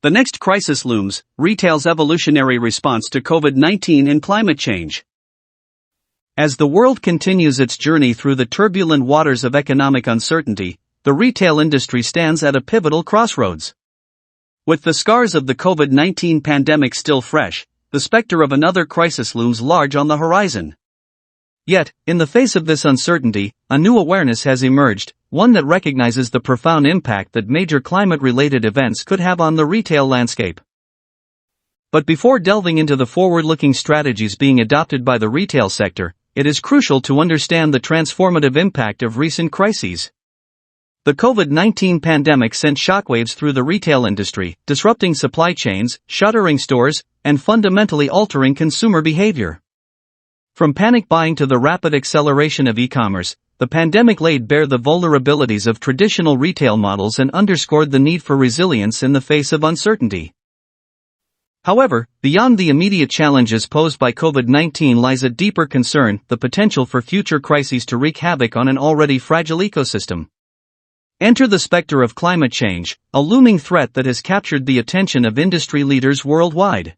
The next crisis looms: retail's evolutionary response to COVID-19 and climate change. As the world continues its journey through the turbulent waters of economic uncertainty, the retail industry stands at a pivotal crossroads. With the scars of the COVID-19 pandemic still fresh, the specter of another crisis looms large on the horizon. Yet, in the face of this uncertainty, a new awareness has emerged, one that recognizes the profound impact that major climate-related events could have on the retail landscape. But before delving into the forward-looking strategies being adopted by the retail sector, it is crucial to understand the transformative impact of recent crises. The COVID-19 pandemic sent shockwaves through the retail industry, disrupting supply chains, shuttering stores, and fundamentally altering consumer behavior. From panic buying to the rapid acceleration of e-commerce, the pandemic laid bare the vulnerabilities of traditional retail models and underscored the need for resilience in the face of uncertainty. However, beyond the immediate challenges posed by COVID-19 lies a deeper concern: the potential for future crises to wreak havoc on an already fragile ecosystem. Enter the specter of climate change, a looming threat that has captured the attention of industry leaders worldwide.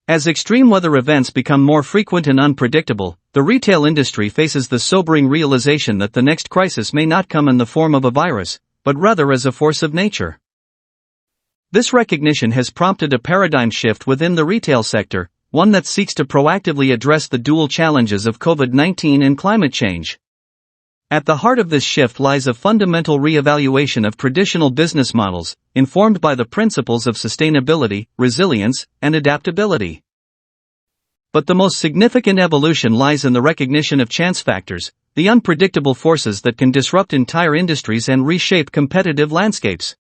As extreme weather events become more frequent and unpredictable, the retail industry faces the sobering realization that the next crisis may not come in the form of a virus, but rather as a force of nature. This recognition has prompted a paradigm shift within the retail sector, one that seeks to proactively address the dual challenges of COVID-19 and climate change. At the heart of this shift lies a fundamental re-evaluation of traditional business models, informed by the principles of sustainability, resilience, and adaptability. But the most significant evolution lies in the recognition of chance factors, the unpredictable forces that can disrupt entire industries and reshape competitive landscapes.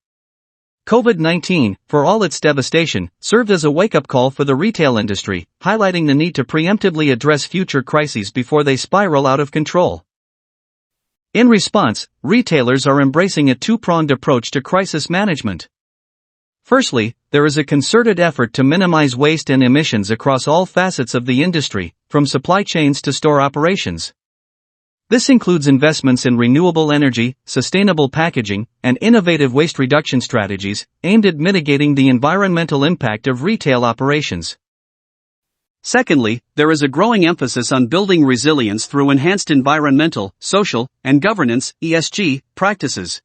COVID-19, for all its devastation, served as a wake-up call for the retail industry, highlighting the need to preemptively address future crises before they spiral out of control. In response, retailers are embracing a two-pronged approach to crisis management. Firstly, there is a concerted effort to minimize waste and emissions across all facets of the industry, from supply chains to store operations. This includes investments in renewable energy, sustainable packaging, and innovative waste reduction strategies, aimed at mitigating the environmental impact of retail operations. Secondly, there is a growing emphasis on building resilience through enhanced environmental, social, and governance (ESG) practices.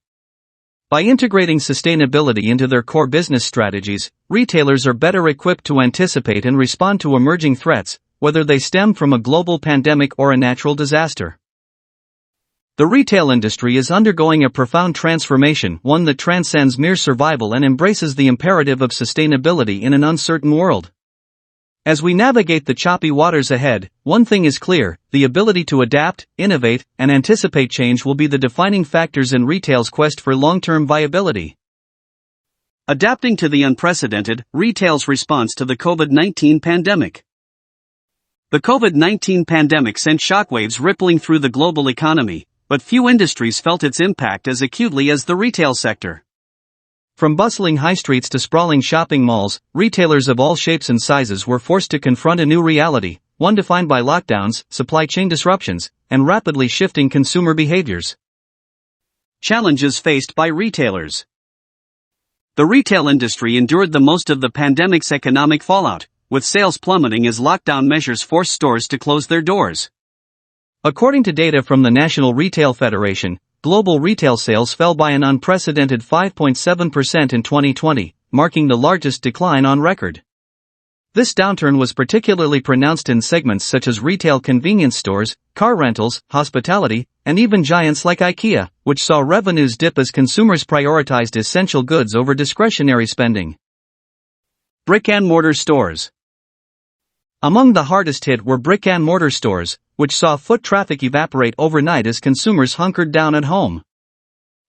By integrating sustainability into their core business strategies, retailers are better equipped to anticipate and respond to emerging threats, whether they stem from a global pandemic or a natural disaster. The retail industry is undergoing a profound transformation, one that transcends mere survival and embraces the imperative of sustainability in an uncertain world. As we navigate the choppy waters ahead, one thing is clear: the ability to adapt, innovate, and anticipate change will be the defining factors in retail's quest for long-term viability. Adapting to the unprecedented, retail's response to the COVID-19 pandemic. The COVID-19 pandemic sent shockwaves rippling through the global economy, but few industries felt its impact as acutely as the retail sector. From bustling high streets to sprawling shopping malls, retailers of all shapes and sizes were forced to confront a new reality, one defined by lockdowns, supply chain disruptions, and rapidly shifting consumer behaviors. Challenges faced by retailers. The retail industry endured the most of the pandemic's economic fallout, with sales plummeting as lockdown measures forced stores to close their doors. According to data from the National Retail Federation, global retail sales fell by an unprecedented 5.7% in 2020, marking the largest decline on record. This downturn was particularly pronounced in segments such as retail convenience stores, car rentals, hospitality, and even giants like IKEA, which saw revenues dip as consumers prioritized essential goods over discretionary spending. Brick-and-mortar stores. Among the hardest hit were brick-and-mortar stores, which saw foot traffic evaporate overnight as consumers hunkered down at home.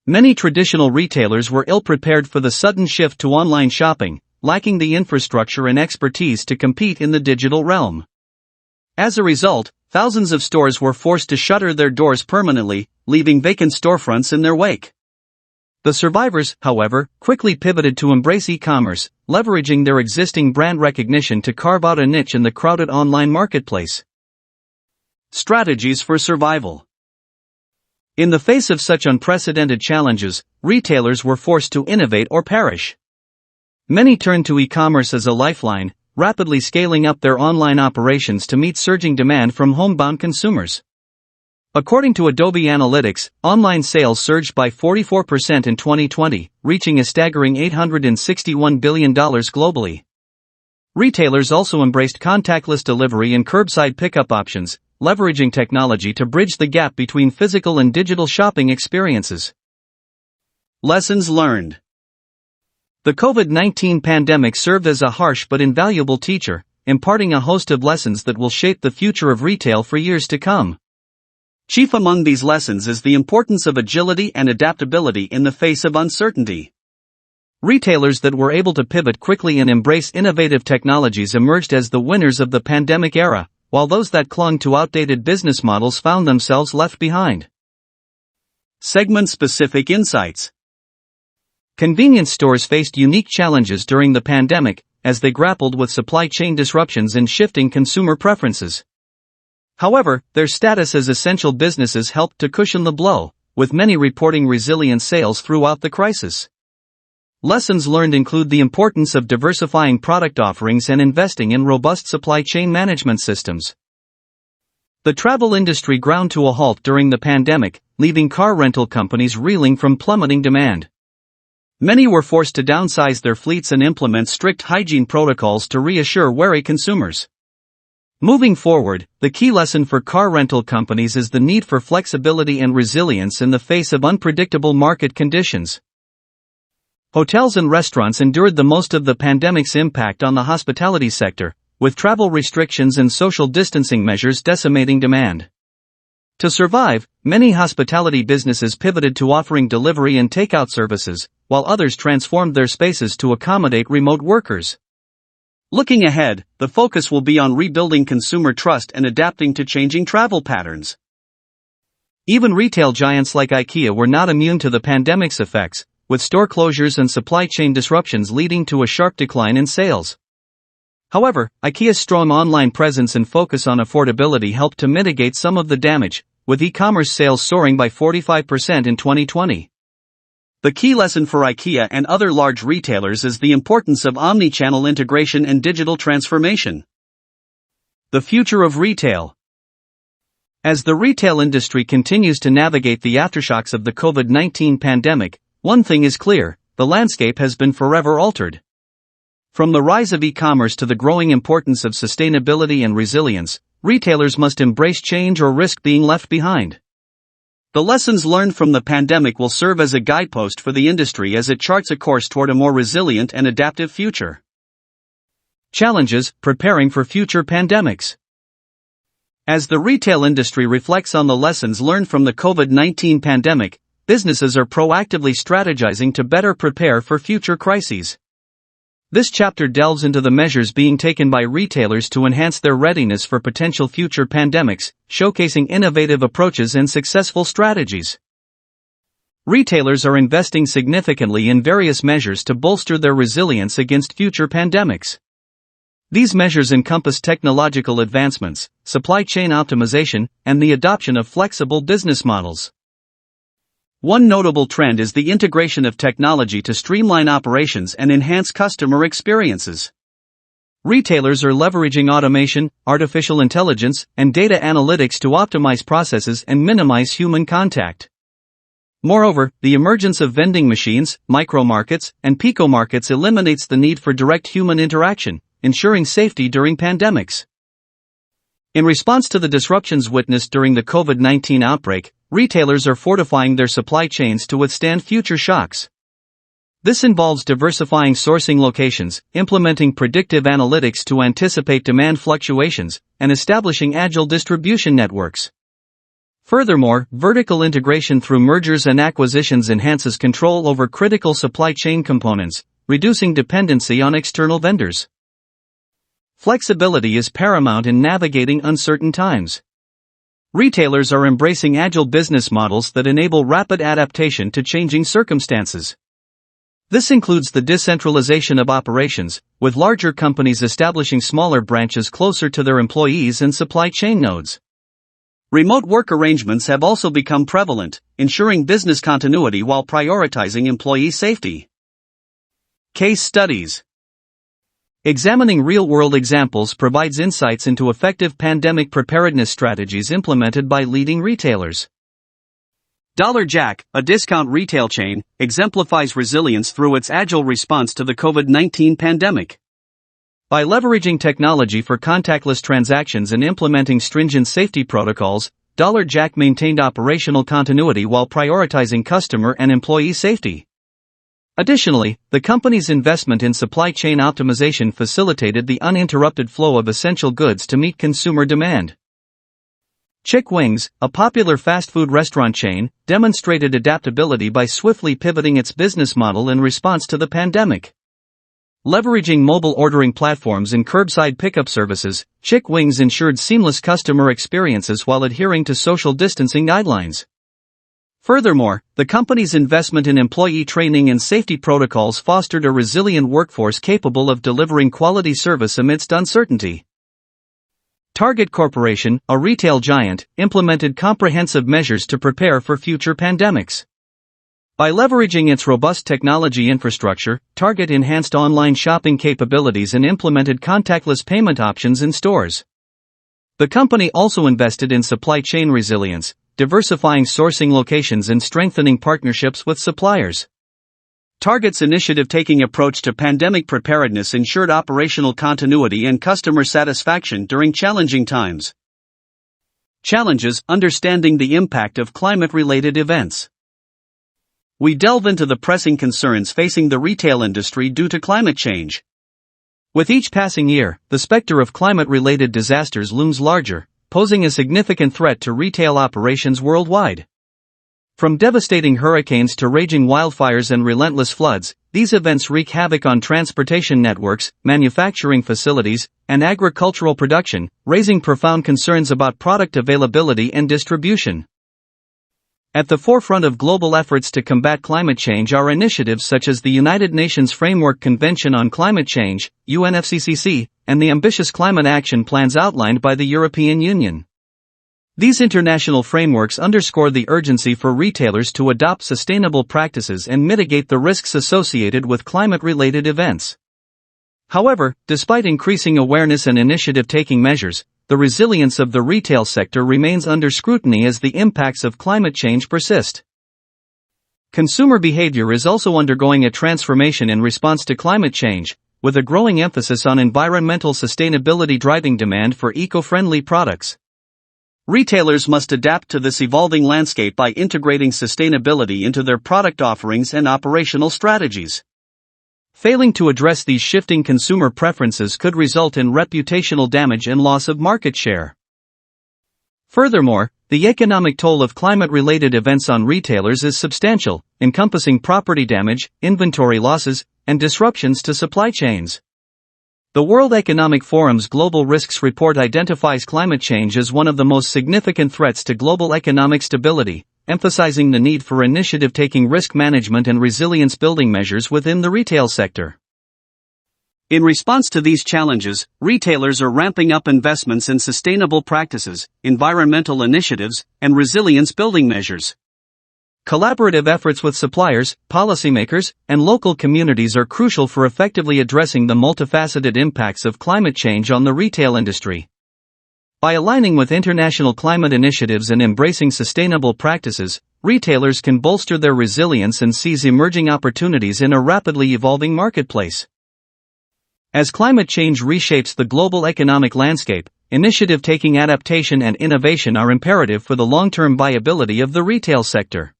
Many traditional retailers were ill-prepared for the sudden shift to online shopping, lacking the infrastructure and expertise to compete in the digital realm. As a result, thousands of stores were forced to shutter their doors permanently, leaving vacant storefronts in their wake. The survivors, however, quickly pivoted to embrace e-commerce, leveraging their existing brand recognition to carve out a niche in the crowded online marketplace. Strategies for survival. In the face of such unprecedented challenges, retailers were forced to innovate or perish. Many turned to e-commerce as a lifeline, rapidly scaling up their online operations to meet surging demand from homebound consumers. According to Adobe Analytics, online sales surged by 44% in 2020, reaching a staggering $861 billion globally. Retailers also embraced contactless delivery and curbside pickup options, leveraging technology to bridge the gap between physical and digital shopping experiences. Lessons learned. The COVID-19 pandemic served as a harsh but invaluable teacher, imparting a host of lessons that will shape the future of retail for years to come. Chief among these lessons is the importance of agility and adaptability in the face of uncertainty. Retailers that were able to pivot quickly and embrace innovative technologies emerged as the winners of the pandemic era, while those that clung to outdated business models found themselves left behind. Segment-specific insights. Convenience stores faced unique challenges during the pandemic, as they grappled with supply chain disruptions and shifting consumer preferences. However, their status as essential businesses helped to cushion the blow, with many reporting resilient sales throughout the crisis. Lessons learned include the importance of diversifying product offerings and investing in robust supply chain management systems. The travel industry ground to a halt during the pandemic, leaving car rental companies reeling from plummeting demand. Many were forced to downsize their fleets and implement strict hygiene protocols to reassure wary consumers. Moving forward, the key lesson for car rental companies is the need for flexibility and resilience in the face of unpredictable market conditions. Hotels and restaurants endured the most of the pandemic's impact on the hospitality sector, with travel restrictions and social distancing measures decimating demand. To survive, many hospitality businesses pivoted to offering delivery and takeout services, while others transformed their spaces to accommodate remote workers. Looking ahead, the focus will be on rebuilding consumer trust and adapting to changing travel patterns. Even retail giants like IKEA were not immune to the pandemic's effects, with store closures and supply chain disruptions leading to a sharp decline in sales. However, IKEA's strong online presence and focus on affordability helped to mitigate some of the damage, with e-commerce sales soaring by 45% in 2020. The key lesson for IKEA and other large retailers is the importance of omni-channel integration and digital transformation. The future of retail. As the retail industry continues to navigate the aftershocks of the COVID-19 pandemic, one thing is clear: the landscape has been forever altered. From the rise of e-commerce to the growing importance of sustainability and resilience, retailers must embrace change or risk being left behind. The lessons learned from the pandemic will serve as a guidepost for the industry as it charts a course toward a more resilient and adaptive future. Challenges: preparing for future pandemics. As the retail industry reflects on the lessons learned from the COVID-19 pandemic, businesses are proactively strategizing to better prepare for future crises. This chapter delves into the measures being taken by retailers to enhance their readiness for potential future pandemics, showcasing innovative approaches and successful strategies. Retailers are investing significantly in various measures to bolster their resilience against future pandemics. These measures encompass technological advancements, supply chain optimization, and the adoption of flexible business models. One notable trend is the integration of technology to streamline operations and enhance customer experiences. Retailers are leveraging automation, artificial intelligence, and data analytics to optimize processes and minimize human contact. Moreover, the emergence of vending machines, micro-markets, and pico-markets eliminates the need for direct human interaction, ensuring safety during pandemics. In response to the disruptions witnessed during the COVID-19 outbreak, retailers are fortifying their supply chains to withstand future shocks. This involves diversifying sourcing locations, implementing predictive analytics to anticipate demand fluctuations, and establishing agile distribution networks. Furthermore, vertical integration through mergers and acquisitions enhances control over critical supply chain components, reducing dependency on external vendors. Flexibility is paramount in navigating uncertain times. Retailers are embracing agile business models that enable rapid adaptation to changing circumstances. This includes the decentralization of operations, with larger companies establishing smaller branches closer to their employees and supply chain nodes. Remote work arrangements have also become prevalent, ensuring business continuity while prioritizing employee safety. Case studies. Examining real-world examples provides insights into effective pandemic preparedness strategies implemented by leading retailers. Dollar Jack, a discount retail chain, exemplifies resilience through its agile response to the COVID-19 pandemic. By leveraging technology for contactless transactions and implementing stringent safety protocols, Dollar Jack maintained operational continuity while prioritizing customer and employee safety. Additionally, the company's investment in supply chain optimization facilitated the uninterrupted flow of essential goods to meet consumer demand. Chick Wings, a popular fast food restaurant chain, demonstrated adaptability by swiftly pivoting its business model in response to the pandemic. Leveraging mobile ordering platforms and curbside pickup services, Chick Wings ensured seamless customer experiences while adhering to social distancing guidelines. Furthermore, the company's investment in employee training and safety protocols fostered a resilient workforce capable of delivering quality service amidst uncertainty. Target Corporation, a retail giant, implemented comprehensive measures to prepare for future pandemics. By leveraging its robust technology infrastructure, Target enhanced online shopping capabilities and implemented contactless payment options in stores. The company also invested in supply chain resilience, diversifying sourcing locations and strengthening partnerships with suppliers. Target's initiative-taking approach to pandemic preparedness ensured operational continuity and customer satisfaction during challenging times. Challenges: understanding the impact of climate-related events. We delve into the pressing concerns facing the retail industry due to climate change. With each passing year, the specter of climate-related disasters looms larger, posing a significant threat to retail operations worldwide. From devastating hurricanes to raging wildfires and relentless floods, these events wreak havoc on transportation networks, manufacturing facilities, and agricultural production, raising profound concerns about product availability and distribution. At the forefront of global efforts to combat climate change are initiatives such as the United Nations Framework Convention on Climate Change, UNFCCC, and the ambitious climate action plans outlined by the European Union. These international frameworks underscore the urgency for retailers to adopt sustainable practices and mitigate the risks associated with climate-related events. However, despite increasing awareness and initiative-taking measures, the resilience of the retail sector remains under scrutiny as the impacts of climate change persist. Consumer behavior is also undergoing a transformation in response to climate change, with a growing emphasis on environmental sustainability driving demand for eco-friendly products. Retailers must adapt to this evolving landscape by integrating sustainability into their product offerings and operational strategies. Failing to address these shifting consumer preferences could result in reputational damage and loss of market share. Furthermore, the economic toll of climate-related events on retailers is substantial, encompassing property damage, inventory losses, and disruptions to supply chains. The World Economic Forum's Global Risks Report identifies climate change as one of the most significant threats to global economic stability, emphasizing the need for initiative-taking risk management and resilience-building measures within the retail sector. In response to these challenges, retailers are ramping up investments in sustainable practices, environmental initiatives, and resilience-building measures. Collaborative efforts with suppliers, policymakers, and local communities are crucial for effectively addressing the multifaceted impacts of climate change on the retail industry. By aligning with international climate initiatives and embracing sustainable practices, retailers can bolster their resilience and seize emerging opportunities in a rapidly evolving marketplace. As climate change reshapes the global economic landscape, initiative-taking adaptation and innovation are imperative for the long-term viability of the retail sector.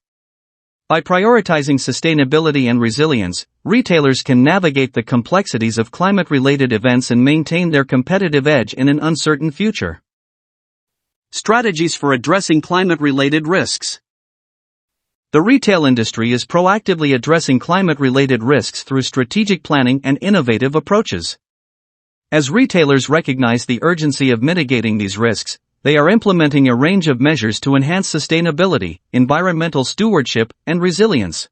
By prioritizing sustainability and resilience, retailers can navigate the complexities of climate-related events and maintain their competitive edge in an uncertain future. Strategies for addressing climate-related risks. The retail industry is proactively addressing climate-related risks through strategic planning and innovative approaches. As retailers recognize the urgency of mitigating these risks, they are implementing a range of measures to enhance sustainability, environmental stewardship, and resilience.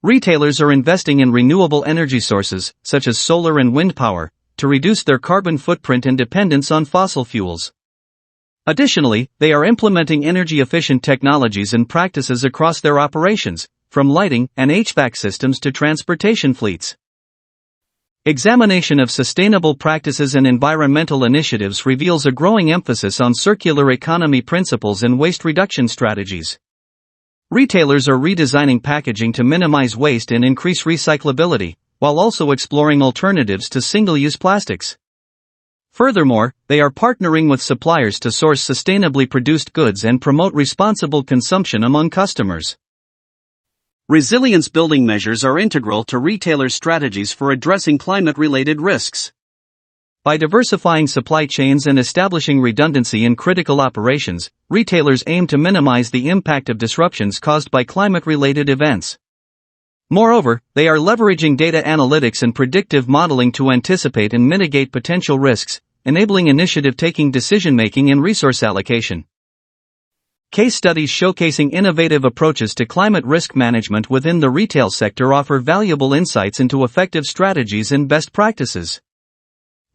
Retailers are investing in renewable energy sources, such as solar and wind power, to reduce their carbon footprint and dependence on fossil fuels. Additionally, they are implementing energy-efficient technologies and practices across their operations, from lighting and HVAC systems to transportation fleets. Examination of sustainable practices and environmental initiatives reveals a growing emphasis on circular economy principles and waste reduction strategies. Retailers are redesigning packaging to minimize waste and increase recyclability, while also exploring alternatives to single-use plastics. Furthermore, they are partnering with suppliers to source sustainably produced goods and promote responsible consumption among customers. Resilience-building measures are integral to retailers' strategies for addressing climate-related risks. By diversifying supply chains and establishing redundancy in critical operations, retailers aim to minimize the impact of disruptions caused by climate-related events. Moreover, they are leveraging data analytics and predictive modeling to anticipate and mitigate potential risks, enabling initiative-taking decision-making and resource allocation. Case studies showcasing innovative approaches to climate risk management within the retail sector offer valuable insights into effective strategies and best practices.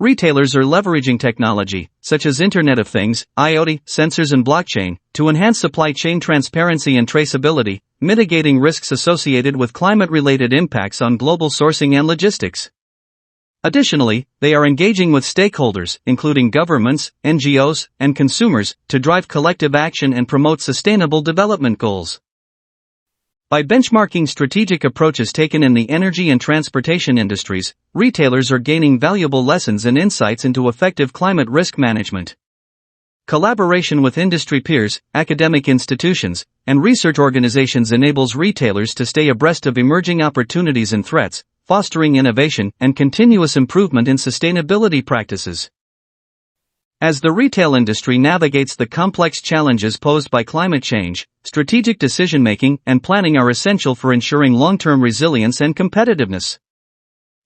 Retailers are leveraging technology, such as Internet of Things, IoT, sensors and blockchain, to enhance supply chain transparency and traceability, mitigating risks associated with climate-related impacts on global sourcing and logistics. Additionally, they are engaging with stakeholders, including governments, NGOs, and consumers, to drive collective action and promote sustainable development goals. By benchmarking strategic approaches taken in the energy and transportation industries, retailers are gaining valuable lessons and insights into effective climate risk management. Collaboration with industry peers, academic institutions, and research organizations enables retailers to stay abreast of emerging opportunities and threats, fostering innovation and continuous improvement in sustainability practices. As the retail industry navigates the complex challenges posed by climate change, strategic decision-making and planning are essential for ensuring long-term resilience and competitiveness.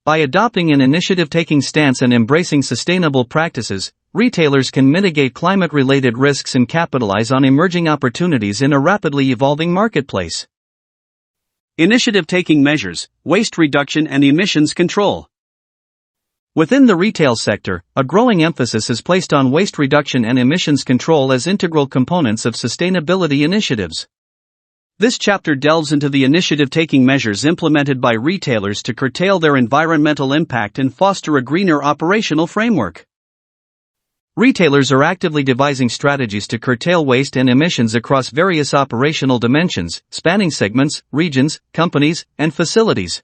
By adopting an initiative-taking stance and embracing sustainable practices, retailers can mitigate climate-related risks and capitalize on emerging opportunities in a rapidly evolving marketplace. Initiative-taking measures, waste reduction and emissions control. Within the retail sector, a growing emphasis is placed on waste reduction and emissions control as integral components of sustainability initiatives. This chapter delves into the initiative-taking measures implemented by retailers to curtail their environmental impact and foster a greener operational framework. Retailers are actively devising strategies to curtail waste and emissions across various operational dimensions, spanning segments, regions, companies, and facilities.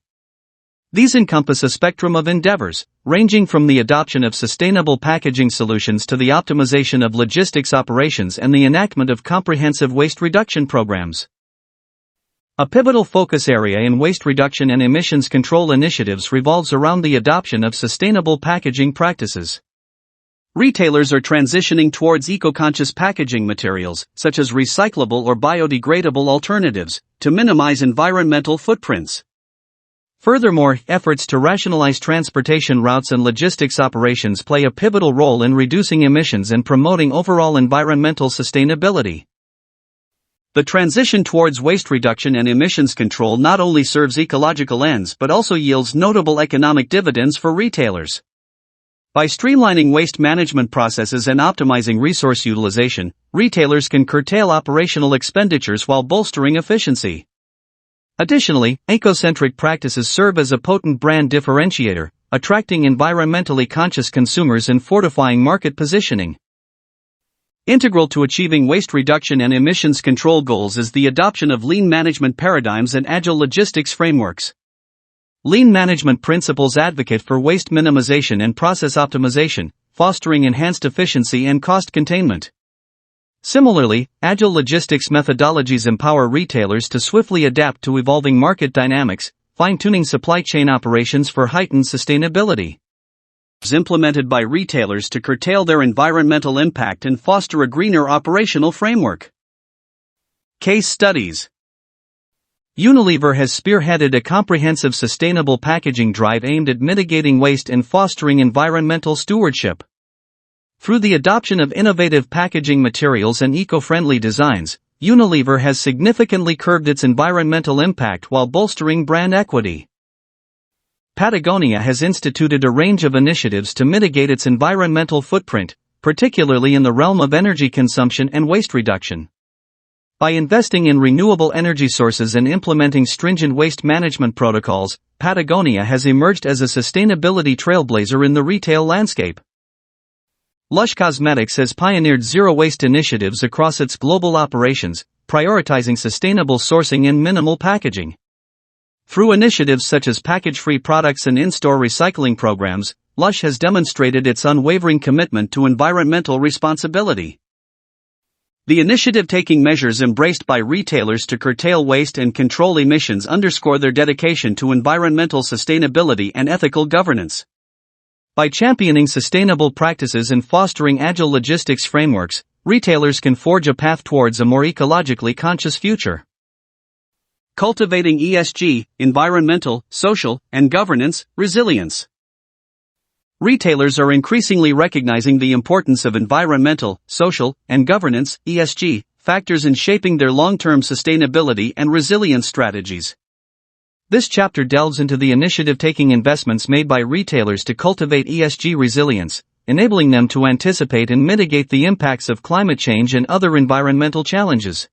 These encompass a spectrum of endeavors, ranging from the adoption of sustainable packaging solutions to the optimization of logistics operations and the enactment of comprehensive waste reduction programs. A pivotal focus area in waste reduction and emissions control initiatives revolves around the adoption of sustainable packaging practices. Retailers are transitioning towards eco-conscious packaging materials, such as recyclable or biodegradable alternatives, to minimize environmental footprints. Furthermore, efforts to rationalize transportation routes and logistics operations play a pivotal role in reducing emissions and promoting overall environmental sustainability. The transition towards waste reduction and emissions control not only serves ecological ends but also yields notable economic dividends for retailers. By streamlining waste management processes and optimizing resource utilization, retailers can curtail operational expenditures while bolstering efficiency. Additionally, eco-centric practices serve as a potent brand differentiator, attracting environmentally conscious consumers and fortifying market positioning. Integral to achieving waste reduction and emissions control goals is the adoption of lean management paradigms and agile logistics frameworks. Lean management principles advocate for waste minimization and process optimization, fostering enhanced efficiency and cost containment. Similarly, agile logistics methodologies empower retailers to swiftly adapt to evolving market dynamics, fine-tuning supply chain operations for heightened sustainability. Implemented by retailers to curtail their environmental impact and foster a greener operational framework. Case studies. Unilever has spearheaded a comprehensive sustainable packaging drive aimed at mitigating waste and fostering environmental stewardship. Through the adoption of innovative packaging materials and eco-friendly designs, Unilever has significantly curbed its environmental impact while bolstering brand equity. Patagonia has instituted a range of initiatives to mitigate its environmental footprint, particularly in the realm of energy consumption and waste reduction. By investing in renewable energy sources and implementing stringent waste management protocols, Patagonia has emerged as a sustainability trailblazer in the retail landscape. Lush Cosmetics has pioneered zero-waste initiatives across its global operations, prioritizing sustainable sourcing and minimal packaging. Through initiatives such as package-free products and in-store recycling programs, Lush has demonstrated its unwavering commitment to environmental responsibility. The initiative-taking measures embraced by retailers to curtail waste and control emissions underscore their dedication to environmental sustainability and ethical governance. By championing sustainable practices and fostering agile logistics frameworks, retailers can forge a path towards a more ecologically conscious future. Cultivating ESG, environmental, social, and governance resilience. Retailers are increasingly recognizing the importance of environmental, social, and governance (ESG) factors in shaping their long-term sustainability and resilience strategies. This chapter delves into the initiative-taking investments made by retailers to cultivate ESG resilience, enabling them to anticipate and mitigate the impacts of climate change and other environmental challenges.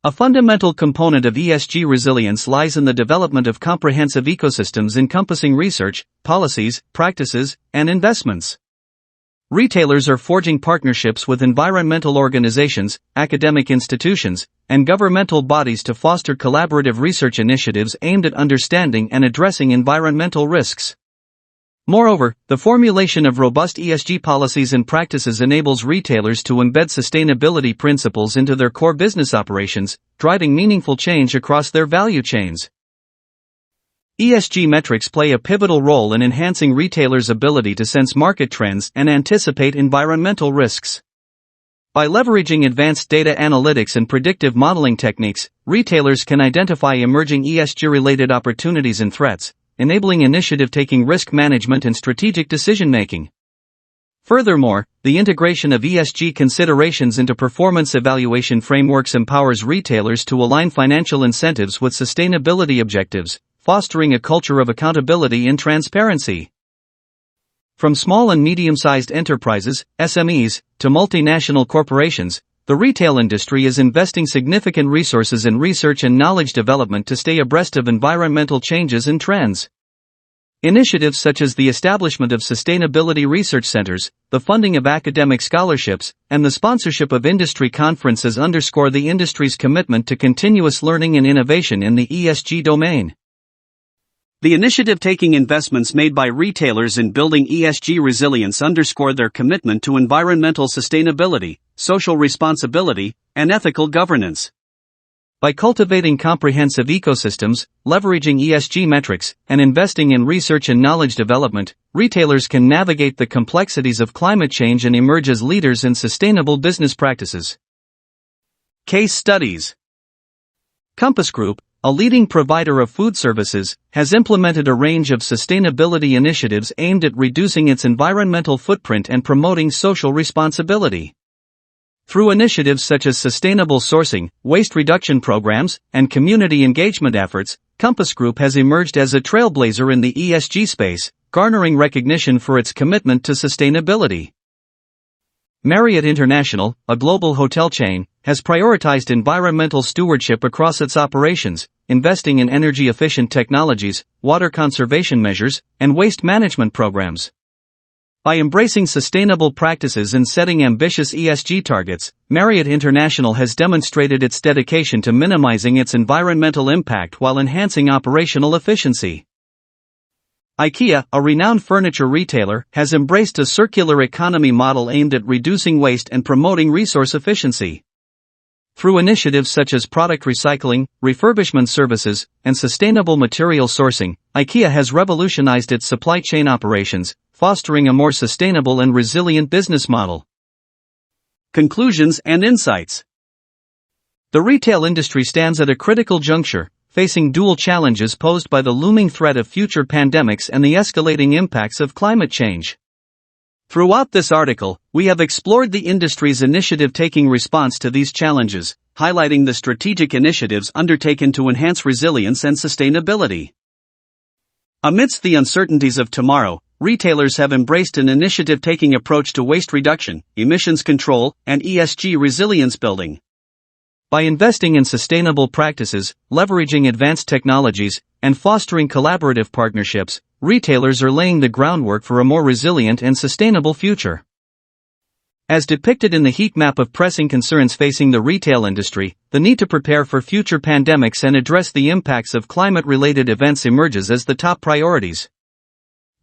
A fundamental component of ESG resilience lies in the development of comprehensive ecosystems encompassing research, policies, practices, and investments. Retailers are forging partnerships with environmental organizations, academic institutions, and governmental bodies to foster collaborative research initiatives aimed at understanding and addressing environmental risks. Moreover, the formulation of robust ESG policies and practices enables retailers to embed sustainability principles into their core business operations, driving meaningful change across their value chains. ESG metrics play a pivotal role in enhancing retailers' ability to sense market trends and anticipate environmental risks. By leveraging advanced data analytics and predictive modeling techniques, retailers can identify emerging ESG-related opportunities and threats, enabling initiative-taking, risk management, and strategic decision-making. Furthermore, the integration of ESG considerations into performance evaluation frameworks empowers retailers to align financial incentives with sustainability objectives, fostering a culture of accountability and transparency. From small and medium-sized enterprises, SMEs, to multinational corporations, the retail industry is investing significant resources in research and knowledge development to stay abreast of environmental changes and trends. Initiatives such as the establishment of sustainability research centers, the funding of academic scholarships, and the sponsorship of industry conferences underscore the industry's commitment to continuous learning and innovation in the ESG domain. The initiative-taking investments made by retailers in building ESG resilience underscore their commitment to environmental sustainability, social responsibility, and ethical governance. By cultivating comprehensive ecosystems, leveraging ESG metrics, and investing in research and knowledge development, retailers can navigate the complexities of climate change and emerge as leaders in sustainable business practices. Case studies. Compass Group, a leading provider of food services, has implemented a range of sustainability initiatives aimed at reducing its environmental footprint and promoting social responsibility. Through initiatives such as sustainable sourcing, waste reduction programs, and community engagement efforts, Compass Group has emerged as a trailblazer in the ESG space, garnering recognition for its commitment to sustainability. Marriott International, a global hotel chain, has prioritized environmental stewardship across its operations, investing in energy-efficient technologies, water conservation measures, and waste management programs. By embracing sustainable practices and setting ambitious ESG targets, Marriott International has demonstrated its dedication to minimizing its environmental impact while enhancing operational efficiency. IKEA, a renowned furniture retailer, has embraced a circular economy model aimed at reducing waste and promoting resource efficiency. Through initiatives such as product recycling, refurbishment services, and sustainable material sourcing, IKEA has revolutionized its supply chain operations, fostering a more sustainable and resilient business model. Conclusions and insights. The retail industry stands at a critical juncture, facing dual challenges posed by the looming threat of future pandemics and the escalating impacts of climate change. Throughout this article, we have explored the industry's initiative-taking response to these challenges, highlighting the strategic initiatives undertaken to enhance resilience and sustainability. Amidst the uncertainties of tomorrow, retailers have embraced an initiative-taking approach to waste reduction, emissions control, and ESG resilience building. By investing in sustainable practices, leveraging advanced technologies, and fostering collaborative partnerships, retailers are laying the groundwork for a more resilient and sustainable future. As depicted in the heat map of pressing concerns facing the retail industry, the need to prepare for future pandemics and address the impacts of climate-related events emerges as the top priorities.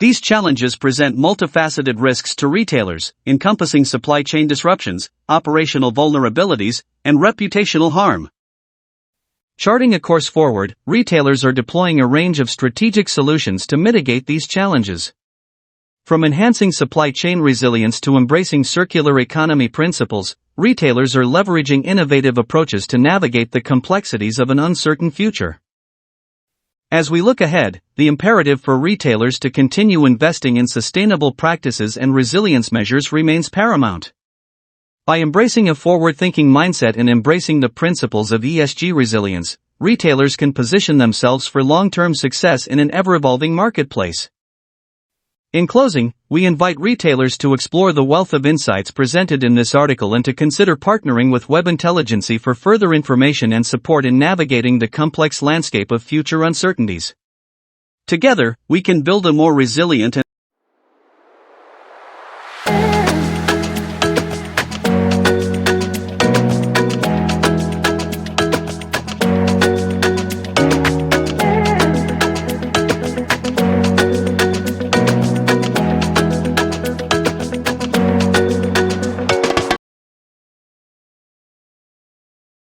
These challenges present multifaceted risks to retailers, encompassing supply chain disruptions, operational vulnerabilities, and reputational harm. Charting a course forward, retailers are deploying a range of strategic solutions to mitigate these challenges. From enhancing supply chain resilience to embracing circular economy principles, retailers are leveraging innovative approaches to navigate the complexities of an uncertain future. As we look ahead, the imperative for retailers to continue investing in sustainable practices and resilience measures remains paramount. By embracing a forward-thinking mindset and embracing the principles of ESG resilience, retailers can position themselves for long-term success in an ever-evolving marketplace. In closing, we invite retailers to explore the wealth of insights presented in this article and to consider partnering with Web Intelligency for further information and support in navigating the complex landscape of future uncertainties. Together, we can build a more resilient and